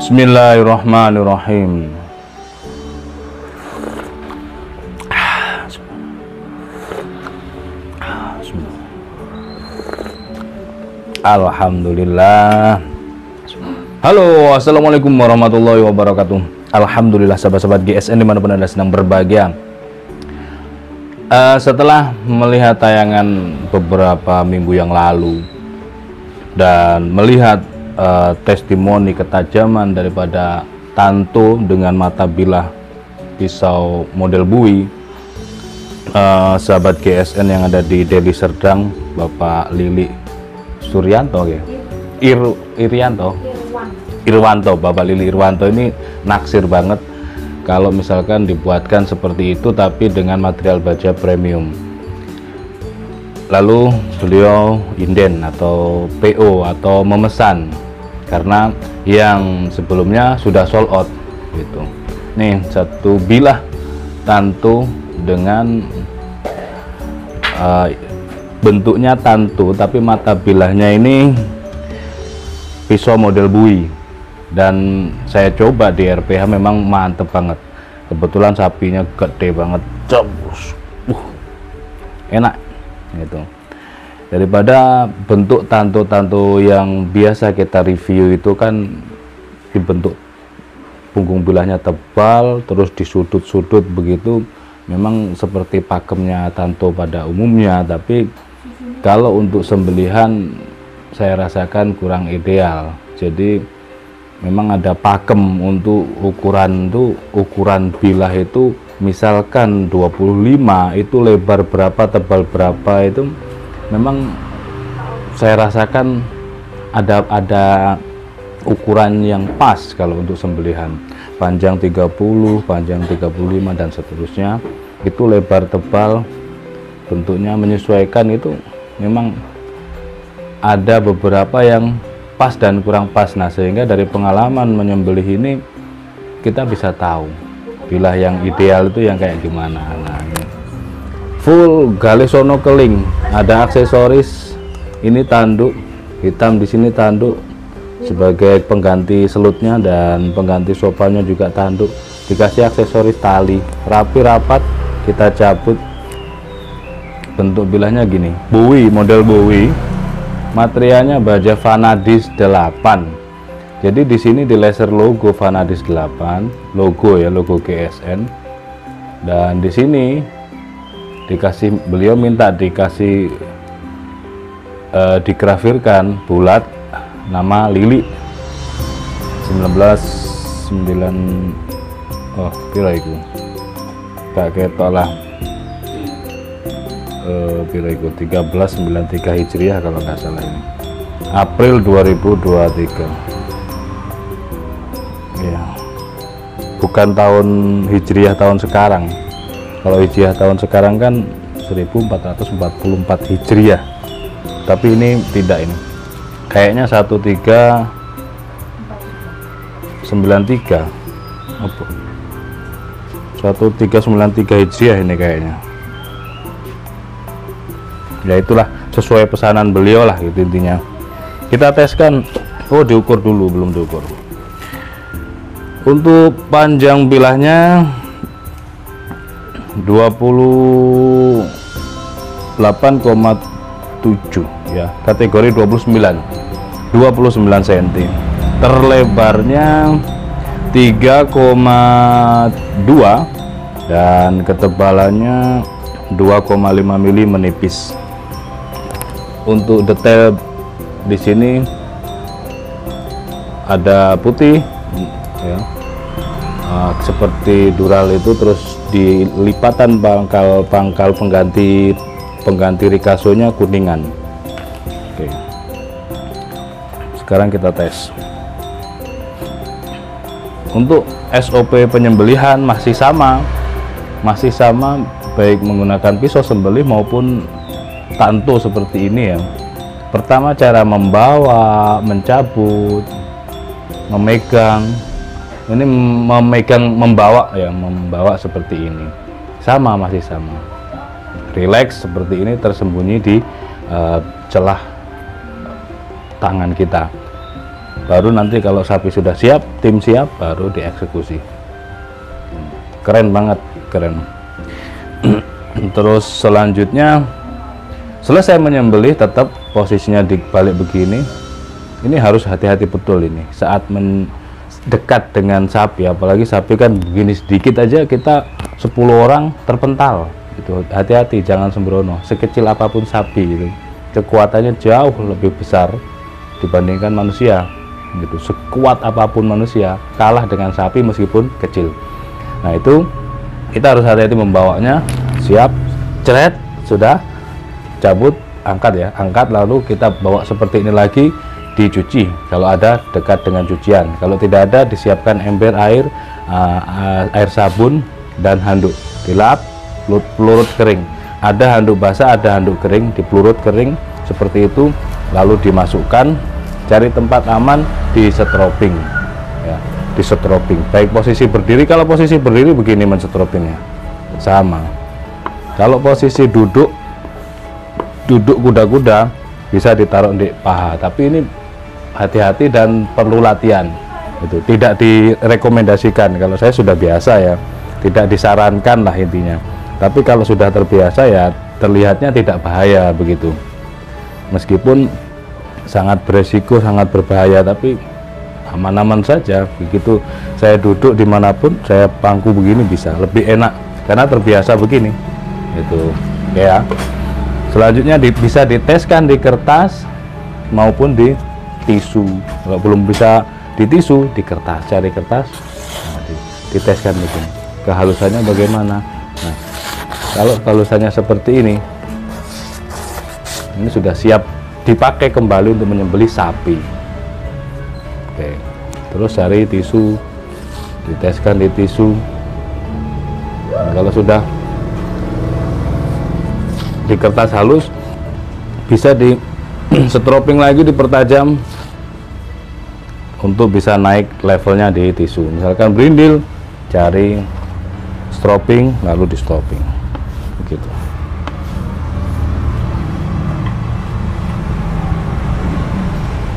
Bismillahirrahmanirrahim. Alhamdulillah. Halo, assalamualaikum warahmatullahi wabarakatuh. Alhamdulillah sahabat-sahabat GSN dimanapun Anda sedang berbahagia. Setelah melihat tayangan beberapa minggu yang lalu dan melihat testimoni ketajaman daripada Tanto dengan mata bilah pisau model Bowie, sahabat GSN yang ada di Deli Serdang, Bapak Lili Suryanto ya, Irwanto, Bapak Lili Irwanto ini naksir banget kalau misalkan dibuatkan seperti itu tapi dengan material baja premium. Lalu beliau inden atau PO atau memesan karena yang sebelumnya sudah sold out gitu. Nih satu bilah Tanto dengan bentuknya Tanto tapi mata bilahnya ini pisau model Bowie, dan saya coba di RPH memang mantep banget. Kebetulan sapinya gede banget, enak gitu. Daripada bentuk Tanto yang biasa kita review itu kan dibentuk punggung bilahnya tebal terus di sudut-sudut begitu, memang seperti pakemnya Tanto pada umumnya, tapi kalau untuk sembelihan saya rasakan kurang ideal. Jadi memang ada pakem untuk ukuran bilah itu, misalkan 25 itu lebar berapa, tebal berapa, itu memang saya rasakan ada ukuran yang pas kalau untuk sembelihan. Panjang 30, panjang 35 dan seterusnya, itu lebar tebal bentuknya menyesuaikan, itu memang ada beberapa yang pas dan kurang pas. Nah, sehingga dari pengalaman menyembelih ini kita bisa tahu bilah yang ideal itu yang kayak gimana. Nah, ini full galesono keling, ada aksesoris, ini tanduk hitam, di sini tanduk sebagai pengganti selutnya dan pengganti sopannya juga tanduk, dikasih aksesoris tali rapi rapat, kita cabut. Bentuk bilahnya gini, Bowie, model Bowie, materialnya baja Vanadis 8. Jadi di sini di laser logo Vanadis 8, logo ya, logo GSN, dan di sini dikasih, beliau minta dikasih digrafirkan bulat nama Lili 1909, oh pira itu gak ketok lah, pira itu 1393 Hijriah kalau nggak salah, ini April 2023 ya, bukan tahun Hijriah tahun sekarang. Kalau Hijriah tahun sekarang kan 1444 Hijriah, tapi ini tidak, ini kayaknya 1393 apa 1393 Hijriah ini kayaknya. Ya itulah sesuai pesanan beliau lah gitu intinya. Kita teskan Oh, diukur dulu, belum diukur. Untuk panjang bilahnya 28,7 ya, kategori 29 cm. Terlebarnya 3,2 dan ketebalannya 2,5 mm menipis. Untuk detail di sini ada putih ya, seperti dural itu, terus di lipatan pangkal pengganti rikasonya kuningan. Oke, sekarang kita tes. Untuk SOP penyembelihan masih sama baik menggunakan pisau sembelih maupun tanto seperti ini ya. Pertama, cara membawa, mencabut, memegang. Ini membawa seperti ini, masih sama. Relax seperti ini, tersembunyi di celah tangan kita. Baru nanti kalau sapi sudah siap, tim siap, baru dieksekusi. Keren banget, keren. Terus selanjutnya, selesai menyembelih, tetap posisinya dibalik begini. Ini harus hati-hati betul ini saat dekat dengan sapi, apalagi sapi kan begini sedikit aja kita 10 orang terpental gitu. Hati-hati, jangan sembrono. Sekecil apapun sapi itu, kekuatannya jauh lebih besar dibandingkan manusia gitu. Sekuat apapun manusia kalah dengan sapi meskipun kecil. Nah, itu kita harus hati-hati membawanya. Siap, ceret, sudah cabut, angkat ya, angkat, lalu kita bawa seperti ini lagi, dicuci kalau ada dekat dengan cucian. Kalau tidak ada, disiapkan ember air, air sabun dan handuk, dilap, pelurut kering. Ada handuk basah, ada handuk kering, dipelurut kering seperti itu, lalu dimasukkan. Cari tempat aman, di setroping ya, di setroping. Baik posisi berdiri, kalau posisi berdiri begini mensetropingnya sama. Kalau posisi duduk kuda-kuda bisa ditaruh di paha, tapi ini hati-hati dan perlu latihan. Itu tidak direkomendasikan. Kalau saya sudah biasa ya, tidak disarankan lah intinya. Tapi kalau sudah terbiasa ya terlihatnya tidak bahaya begitu. Meskipun sangat beresiko, sangat berbahaya, tapi aman-aman saja. Begitu saya duduk dimanapun, saya pangku begini bisa lebih enak karena terbiasa begini. Itu ya. Selanjutnya bisa diteskan di kertas maupun di tisu. Kalau belum bisa di tisu, di kertas, cari kertas, nah, diteskan begini. Kehalusannya bagaimana? Nah, kalau kehalusannya seperti ini sudah siap dipakai kembali untuk menyembelih sapi. Oke, terus cari tisu, diteskan di tisu. Nah, kalau sudah di kertas halus, bisa di setroping lagi, dipertajam untuk bisa naik levelnya di tisu. Misalkan berindil, cari stroping, lalu di stroping begitu.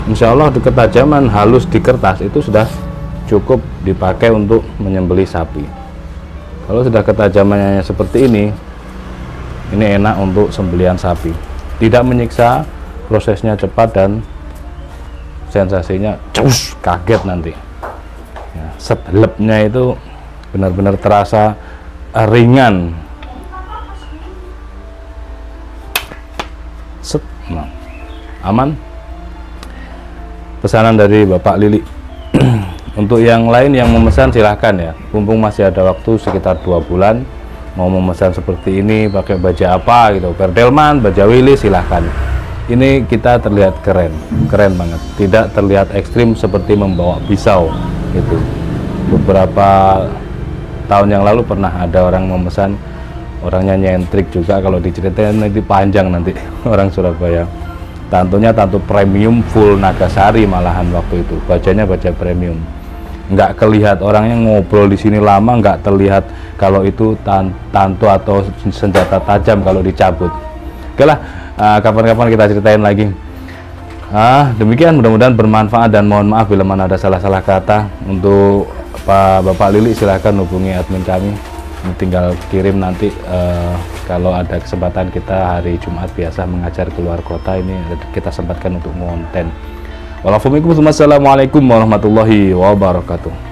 Insya Allah di ketajaman halus di kertas itu sudah cukup dipakai untuk menyembelih sapi. Kalau sudah ketajamannya seperti ini enak untuk sembelihan sapi, tidak menyiksa, prosesnya cepat dan sensasinya kaget nanti ya, setelepnya itu benar-benar terasa ringan. Nah, aman. Pesanan dari Bapak Lili. Untuk yang lain yang memesan silahkan ya, mumpung masih ada waktu sekitar 2 bulan, mau memesan seperti ini, pakai baja apa gitu, Perdelman, baja Willy, silahkan. Ini kita terlihat keren banget, tidak terlihat ekstrim seperti membawa pisau gitu. Beberapa tahun yang lalu pernah ada orang memesan, orangnya nyentrik juga, kalau diceritain nanti panjang nanti orang Surabaya. Tantunya tantu premium full Nagasari malahan waktu itu, bajanya baja premium. Nggak kelihat orangnya ngobrol di sini lama, nggak terlihat kalau itu tantu atau senjata tajam kalau dicabut. Oke lah, kapan-kapan kita ceritain lagi. Demikian, mudah-mudahan bermanfaat dan mohon maaf bila mana ada salah-salah kata. Untuk Pak Bapak Lili silahkan hubungi admin kami, tinggal kirim nanti kalau ada kesempatan. Kita hari Jumat biasa mengajar keluar kota, ini kita sempatkan untuk konten. Wassalamualaikum warahmatullahi wabarakatuh.